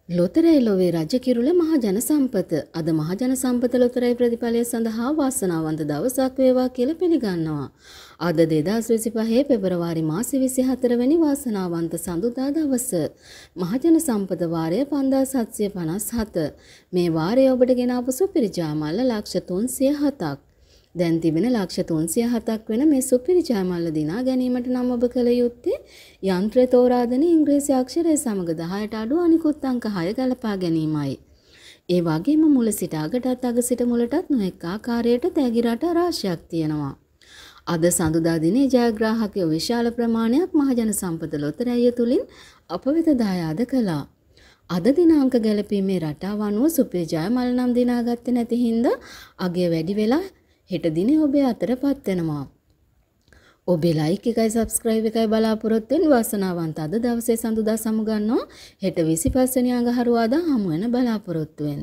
ලොතරැයි ලොවේ රජ කිරුළ මහ ජන සම්පත. අද මහ ජන සම්පත ලොතරැයි ප්‍රතිඵලය සඳහා වාසනාවන්ත දවසක් වේවා කියලා පිළිගන්නවා. අද 2025 පෙබරවාරි මාසේ 24 වෙනි වාසනාවන්ත සඳුදා දවස. මහ ජන සම්පත වාරය 5757. මේ වාරය ඔබට ගෙන ආපු සුපිරි ජයමල්ල ලක්ෂ 307ක්. දැන් තිබෙන ලක්ෂ 307ක් වෙන මේ සුපිරි ජයමල්ල දිනා ගැනීමට නම් ඔබ කළ යුත්තේ යන්ත්‍රය තෝරාගෙන ඉංග්‍රීසි අක්ෂරය සමග 10ට අඩු අනිකුත් අංක 6 ගලපා ගැනීමයි. ඒ වගේම මුල සිට අගටත් අග සිට මුලටත් නොඑක ආකාරයට තෑගි රට රාශියක් තියෙනවා. අද සඳුදා දිනේ ජයග්‍රාහකයෝ විශාල ප්‍රමාණයක් මහජන සම්පත ලොතරැය තුලින් අප වෙත දායාද කළා. අද දිනාංක ගැලපීමේ රටාව අනුව සුපිරි ජයමල් නම් දිනාගත්තේ නැති හින්දා අගය වැඩි වෙලා හෙට දිනේ ඔබේ අතරපත් වෙනවා. ඔබේ ලයික් එකයි සබ්ස්ක්‍රයිබ් එකයි බලාපොරොත්තු වෙන වාසනාවන්ත අද දවසේ සඳුදා සමුගන්නවා. හෙට 25 වෙනි අඟහරුවාදා හමු වෙන බලාපොරොත්තු වෙන.